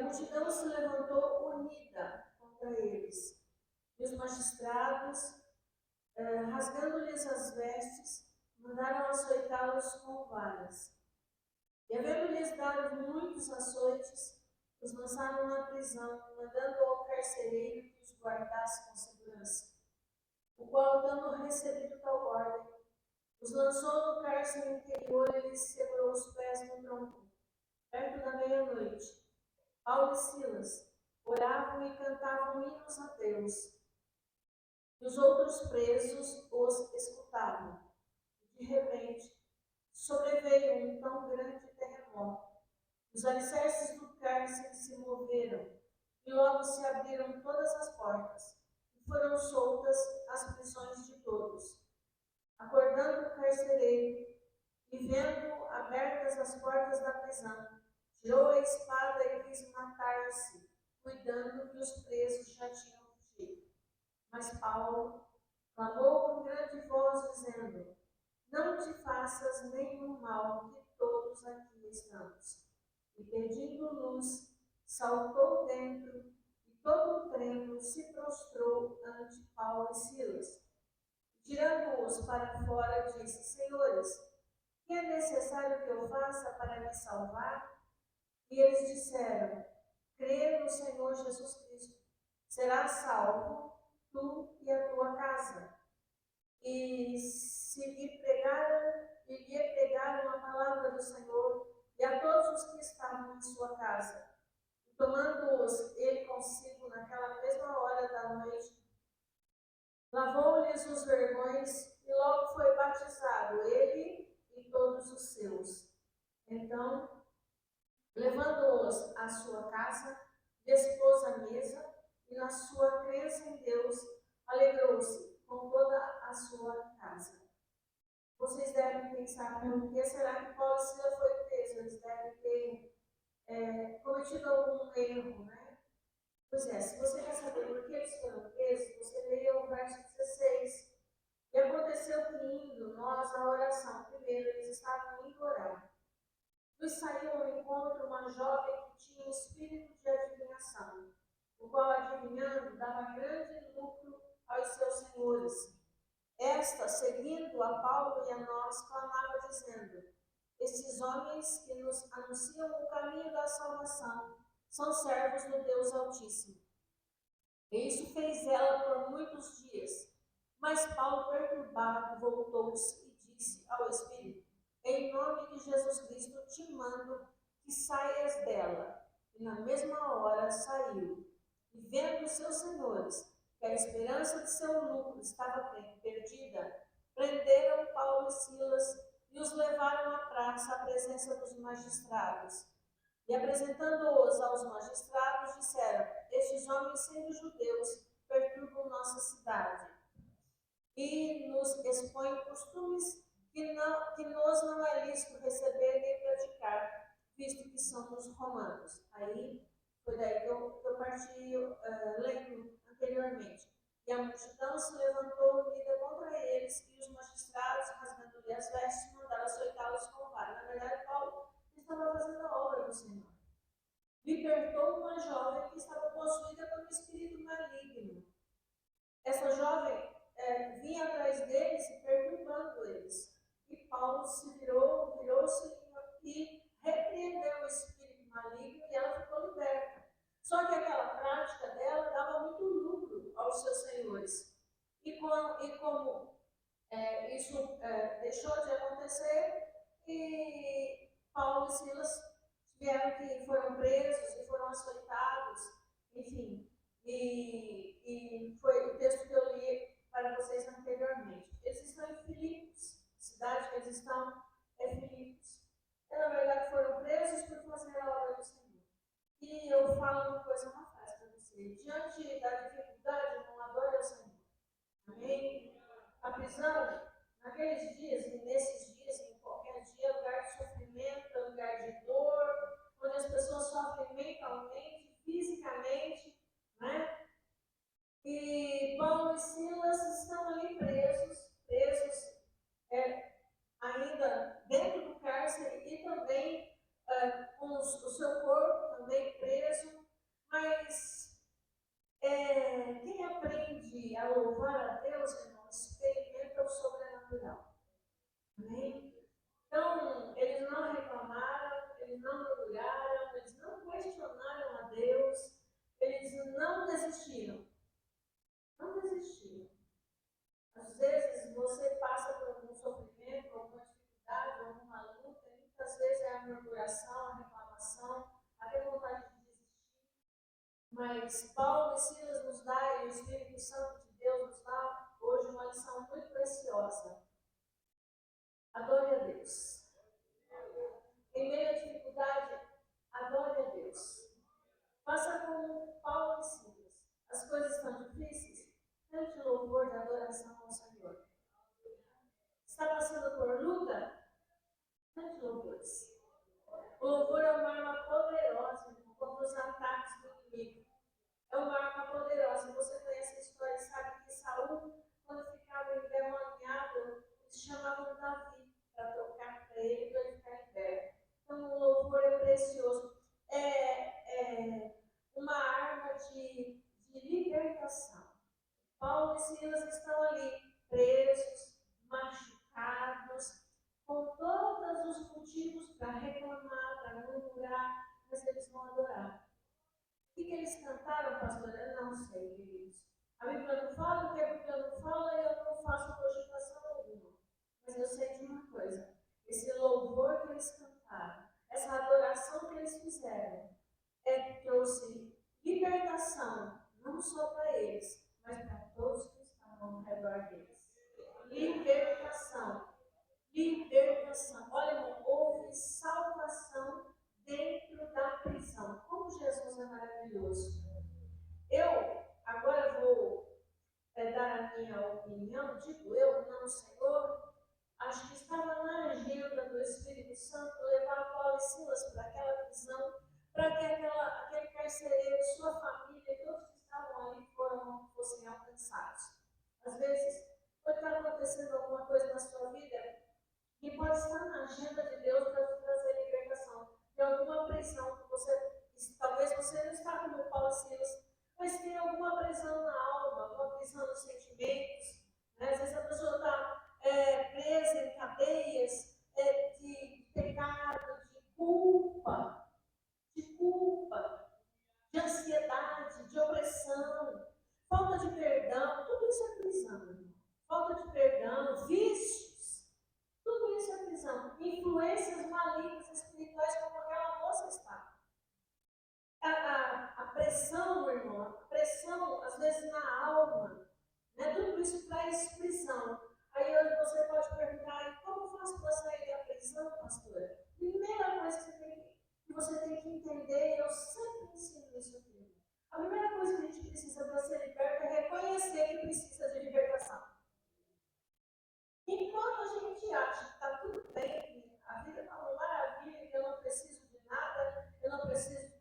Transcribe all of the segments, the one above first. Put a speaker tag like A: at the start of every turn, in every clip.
A: multidão se levantou unida contra eles. E os magistrados, rasgando-lhes as vestes, mandaram açoitá-los com varas. E havendo-lhes dado muitos açoites, os lançaram na prisão, mandando ao carcereiro que os guardasse com segurança. O qual, tendo recebido tal ordem, os lançou no cárcere interior e lhes segurou os pés no tronco, perto da meia-noite. Paulo e Silas oravam e cantavam hinos a Deus. E os outros presos os escutavam. De repente, sobreveio um tão grande terremoto. Os alicerces do cárcere se moveram, e logo se abriram todas as portas, e foram soltas as prisões de todos. Acordando o carcereiro, e vendo abertas as portas da prisão, tirou a espada e quis matar-se, cuidando que os presos já tinham fugido. Mas Paulo clamou com grande voz, dizendo: não te faças nenhum mal, que todos aqui estamos. E pedindo luz, saltou dentro, e todo trêmulo se prostrou ante Paulo e Silas. Tirando-os para fora, disse: senhores, que é necessário que eu faça para me salvar? E eles disseram: crê no Senhor Jesus Cristo, serás salvo, tu e a tua casa. E lhe pregaram a palavra do Senhor e a todos os que estavam em sua casa. E tomando-os ele consigo naquela mesma hora da noite, lavou-lhes os vergões e logo foi batizado, ele e todos os seus. Então, levando-os à sua casa, dispôs a mesa e, na sua crença em Deus, alegrou-se com toda a sua casa. Vocês devem pensar, por que será que Paulo e Silas foi preso? Eles devem ter cometido algum erro, né? Pois é, se você quer saber por que eles foram presos, você leia o verso 16. E aconteceu que, indo nós à oração, primeiro eles estavam indo orar, e saiu ao encontro uma jovem que tinha espírito de adivinhação, o qual, adivinhando, dava grande lucro aos seus senhores. Esta, seguindo a Paulo e a nós, clamava, dizendo: estes homens que nos anunciam o caminho da salvação são servos do Deus Altíssimo. E isso fez ela por muitos dias. Mas Paulo, perturbado, voltou-se e disse ao Espírito: em nome de Jesus Cristo te mando que saias dela. E na mesma hora saiu. E vendo os seus senhores que a esperança de seu lucro estava perdida, prenderam Paulo e Silas e os levaram à praça à presença dos magistrados. E apresentando-os aos magistrados, disseram: estes homens, sendo judeus, perturbam nossa cidade e nos expõem costumes que nos não é lícito receber nem praticar, visto que somos romanos. Aí foi daí que eu parti lendo anteriormente. E a multidão se levantou unida contra eles, e os magistrados, rasgando-lhe as vestes, mandaram açoitá-los com vara. Na verdade, Paulo estava fazendo a obra do Senhor. Libertou uma jovem que estava possuída por um espírito maligno. Essa jovem vinha atrás deles e perturbando eles. E Paulo virou-se e repreendeu o espírito maligno, e ela ficou liberta. Só que aquela prática dela dava muito lucro aos seus senhores. E como isso deixou de acontecer, e Paulo e Silas foram presos e foram açoitados, enfim. E foi o texto que eu li para vocês anteriormente. Eles estão em Filipos, a cidade que eles estão é Filipos. E, na verdade, foram presos por fazer a obra do Senhor. E eu falo uma coisa, uma frase para você: diante da dificuldade, não adore o Senhor. Amém? A prisão, naqueles dias, e nesses dias, em qualquer dia, é lugar de sofrimento, é lugar de dor, onde as pessoas sofrem mentalmente, fisicamente, né? E Paulo e Silas estão ali presos ainda dentro do cárcere, e também com o seu corpo também preso, Mas Paulo e Silas nos dá, e o Espírito Santo de Deus nos dá hoje uma lição muito preciosa. Adore a Deus. Em meio à dificuldade, adore a Deus. Faça como Paulo e Silas. As coisas estão difíceis, cante louvor de adoração ao Senhor. Está passando por luta? Cante louvores. O louvor é uma arma poderosa contra os ataques do inimigo. É uma arma poderosa. Você conhece a história, sabe que Saul, quando ficava endemoniado, eles chamavam Davi para tocar para ele ficar liberto. Então o louvor é precioso. É uma arma de libertação. Paulo e Silas estão ali, presos, machucados, com todos os motivos para reclamar, para murmurar, mas eles vão adorar. O que eles cantaram, pastor? Eu não sei, queridos. A Bíblia não fala, o que a Bíblia não fala, e eu não faço cogitação alguma. Mas eu sei de uma coisa: esse louvor que eles cantaram, essa adoração que eles fizeram, trouxe libertação, não só para eles, mas para todos que estavam ao redor deles. Libertação. Libertação. Olha, irmão, houve salvação dentro da prisão. Como Jesus é maravilhoso. Eu agora vou dar a minha opinião, digo eu, não o Senhor. Acho que estava na agenda do Espírito Santo levar Paulo e Silas para aquela prisão, para que aquele carcereiro, sua família, todos que estavam ali fossem alcançados. Às vezes, pode estar acontecendo alguma coisa na sua vida que pode estar na agenda de Deus para te trazer libertação de alguma prisão que talvez você não está como Paulo e Silas, mas tem alguma prisão na alma, alguma prisão nos sentimentos. Né? Às vezes a pessoa está presa em cadeias de pecado, de culpa, de ansiedade, de opressão, falta de perdão, tudo isso é prisão. Falta de perdão, vícios, tudo isso é prisão. Influências malignas espirituais como aquela moça está. A pressão, meu irmão, a pressão, às vezes, na alma, né? Tudo isso traz prisão. Aí hoje você pode perguntar, como faço para sair da prisão, pastora? Primeira coisa que você tem que entender, eu sempre ensino isso aqui. A primeira coisa que a gente precisa para ser liberto é reconhecer que precisa de libertação. Enquanto a gente acha que está tudo bem, que a vida está uma maravilha, que eu não preciso de nada, eu não preciso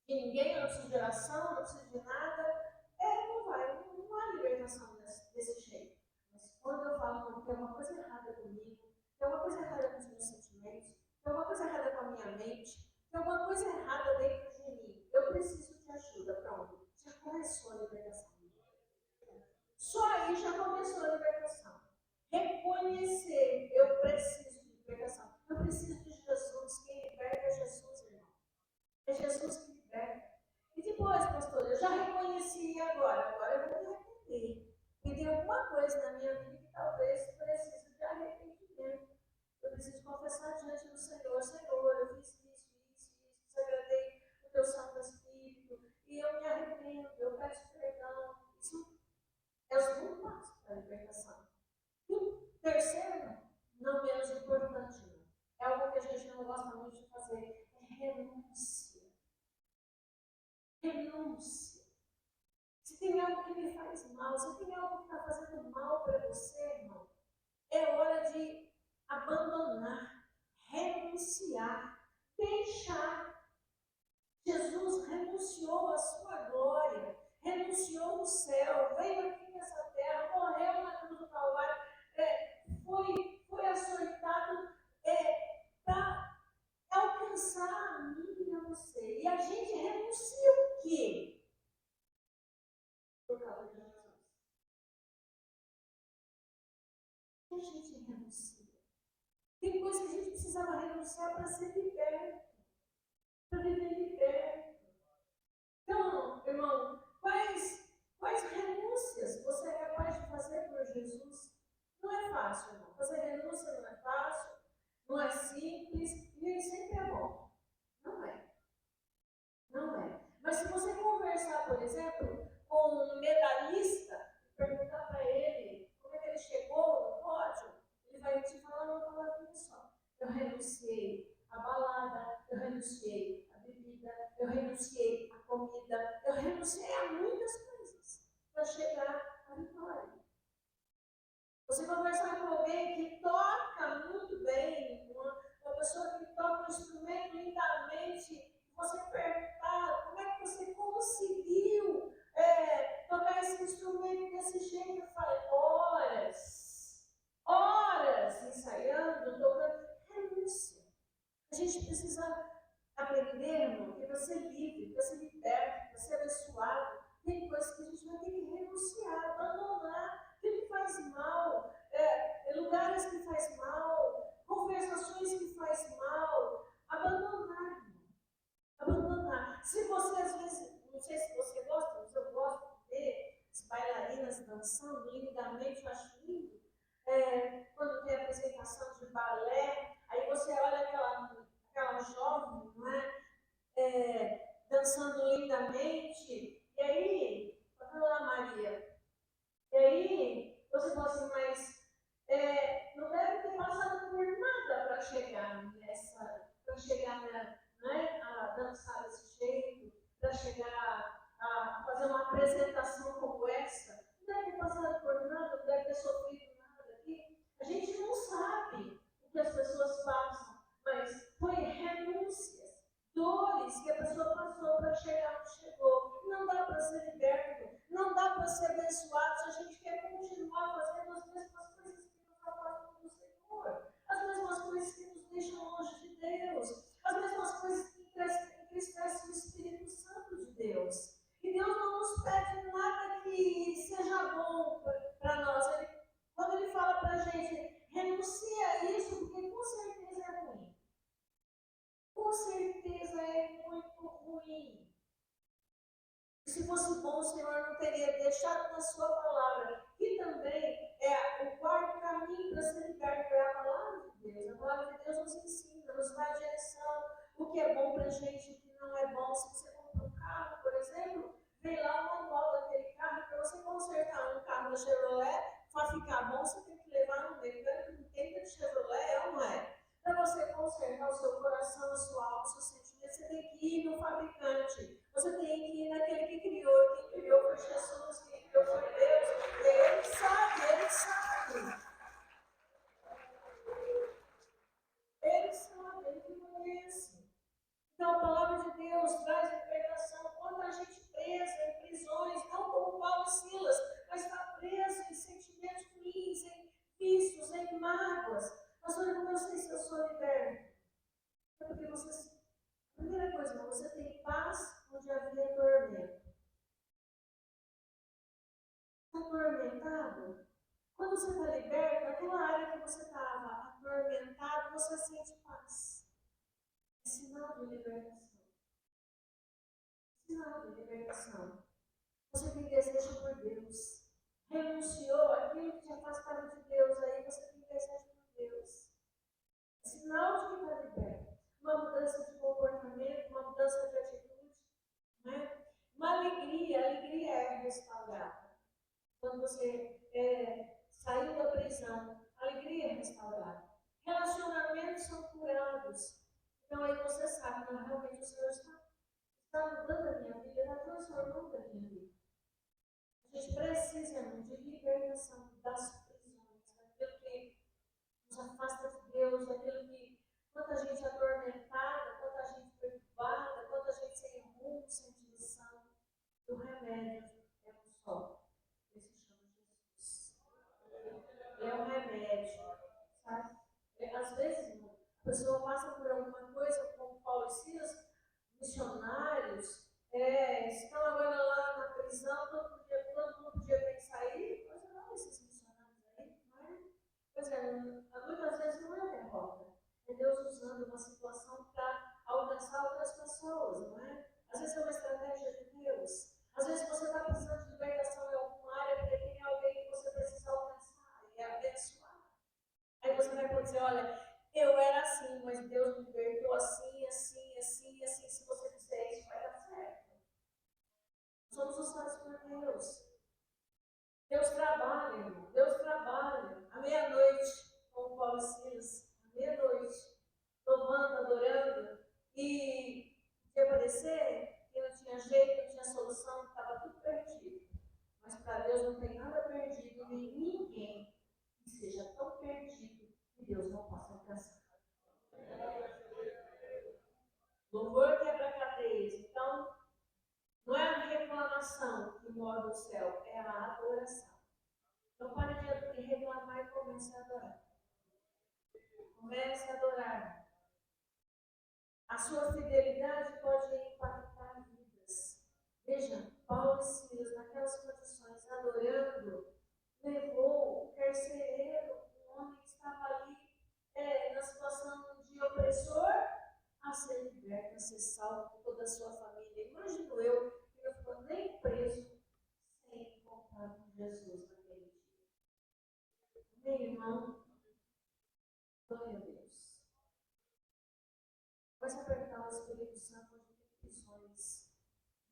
A: de ninguém, eu não preciso de oração, eu não preciso de nada, não há libertação desse jeito. Mas quando eu falo que tem uma coisa errada comigo, tem uma coisa errada com os meus sentimentos, tem uma coisa errada com a minha mente, tem uma coisa errada dentro de mim, eu preciso de ajuda, pronto, já começou a libertação. Só aí já começou a libertação. Reconhecer, eu preciso de libertação. Eu preciso de Jesus. Quem liberta é Jesus, irmão. É Jesus que liberta. E depois, pastor, eu já reconheci e agora eu vou me arrepender. E tem alguma coisa na minha vida que talvez precise de arrependimento. Eu preciso confessar diante do Senhor: Senhor, eu fiz isso, desagradei o teu Santo Espírito, e eu me arrependo, eu peço perdão. Isso é o segundo passo da libertação. E o terceiro, não menos importante, é algo que a gente não gosta muito de fazer, é renúncia. Renúncia. Se tem algo que me faz mal, se tem algo que está fazendo mal para você, irmão, é hora de abandonar, renunciar, deixar. Jesus renunciou à sua glória, renunciou o céu, veio aqui nessa terra, morreu na cruz do Calvário, foi açoitado para alcançar a mim e a você. E a gente renuncia o quê? Por causa de Jesus. A gente renuncia. Tem coisa que a gente precisava renunciar para ser liberto, para viver liberto. Então, irmão, quais renúncias você é capaz de fazer por Jesus? Não é fácil, irmão. Fazer renúncia não é fácil, não é simples e nem sempre é bom. Não é. Não é. Mas se você conversar conversar, por exemplo, com um medalhista, perguntar para ele como é que ele chegou no pódio, ele vai te falar uma palavrinha só. Eu renunciei à balada, eu renunciei à bebida, eu renunciei à comida, eu renunciei a muitas coisas para chegar à vitória. Você conversar com alguém que toca muito bem, uma pessoa que toca um instrumento lindamente, você perguntar como é que você conseguiu tocar esse instrumento desse jeito, faz horas ensaiando, tocando, renúncia. A gente precisa aprender, irmão, que para ser livre, para ser liberto, para ser abençoado, tem coisas que a gente vai ter que renunciar, abandonar aquilo que faz mal, lugares que faz mal, conversações que faz mal, abandonar, irmão. Abandonar. Se você às vezes, não sei se você gosta, mas eu gosto de ver as bailarinas dançando lindamente, eu acho lindo. Quando tem apresentação de balé, aí você olha aquela jovem, não é? Dançando lindamente, e aí, olha lá, Maria, e aí você fala assim, mas não deve ter passado por nada para chegar a dançar desse jeito, para chegar a fazer uma apresentação como essa. Não deve ter passado por nada, não deve ter sofrido nada aqui. A gente não sabe o que as pessoas passam, mas foi renúncias, dores que a pessoa passou para chegar onde chegou. Não dá para ser liberto, não dá para ser abençoado se a gente quer continuar fazendo as mesmas coisas que nos afastam do Senhor, as mesmas coisas que nos deixam longe de Deus, as mesmas coisas que entristecem o Espírito Santo de Deus. E Deus não nos pede nada que seja bom para nós. Quando Ele fala para a gente, renuncia a isso, porque com certeza é ruim. Com certeza é muito ruim. E se fosse bom, o Senhor não teria deixado na sua palavra, que também é o quarto caminho para ser liberto, é a palavra de Deus. A palavra de Deus nos ensina, nos dá direção, o que é bom para a gente, o que não é bom. Se você compra um carro, por exemplo, vem lá o manual daquele carro, para você consertar um carro da Chevrolet, para ficar bom, você tem que levar no mecânico que entenda de Chevrolet, é ou não é? Para você consertar o seu coração, a sua alma, os seus sentimentos, você tem que ir no fabricante. Você tem que ir naquele que criou. Quem criou foi Jesus, quem criou foi Deus. E Ele sabe, Ele sabe. Ele sabe, Ele que conhece. Então a palavra de Deus traz libertação. Quando a gente presa em prisões, não como Paulo e Silas, mas está preso em sentimentos ruins, em vícios, em mágoas. Pastor, como eu sei se eu sou liberto? É porque você, primeira coisa, você tem paz onde havia tormento. Está atormentado? Quando você está liberto, naquela área que você estava atormentado, você sente paz. É sinal de libertação. Sinal de libertação. Você tem desejo por Deus. Renunciou àquilo que te afastava de Deus, aí você tem desejo por Deus. É sinal de que está liberto. Uma mudança de comportamento, uma mudança de atitude. Né? Uma alegria, a alegria é restaurada. Quando você saiu da prisão, a alegria é restaurada. Relacionamentos são curados. Então aí você sabe, não, realmente o Senhor está mudando a minha vida, está transformando a minha vida. A gente precisa de libertação das prisões, daquilo que nos afasta de Deus, daquilo que quanta gente atormentada, quanta gente perturbada, quanta gente sem rumo, sem direção. O remédio é um só. Ele se chama Jesus. Ele é um remédio, sabe? Às vezes, a pessoa passa por alguma coisa, como Paulo e Silas, missionários, estão agora lá na prisão, todo mundo podia pensar aí, mas não, esses missionários aí, não é? Pois é, muitas vezes não é derrota. É Deus usando uma situação para alcançar outras pessoas, não é? Às vezes é uma estratégia de Deus. Às vezes você está precisando de libertação em alguma área, porque tem alguém que você precisa alcançar e abençoar. Aí você vai poder dizer, olha, eu era assim, mas Deus me libertou assim, assim, assim, assim. Se você fizer isso, vai dar certo. Deus não tem nada perdido, nem ninguém que seja tão perdido que Deus não possa alcançar. Louvor quebra cadeias. Então, não é a reclamação que move o céu, é a adoração. Então, pare de reclamar e comece a adorar. Comece a adorar. A sua fidelidade pode impactar vidas. Veja, Paulo e Silas, naquelas condições, adorando, levou o carcereiro, um homem que estava ali na situação de opressor, a ser liberto, a ser salvo com toda a sua família. Imagino eu que não ficou nem preso sem encontrar com Jesus naquele dia. Meu irmão, glória a Deus. Vai se apertar o Espírito Santo onde tem prisões.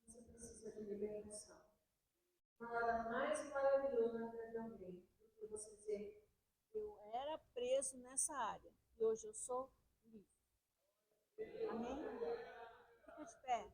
A: Você precisa de libertação. Não há nada mais maravilhoso na vida de alguém do que você dizer: eu era preso nessa área e hoje eu sou livre. Amém? Fica de pé.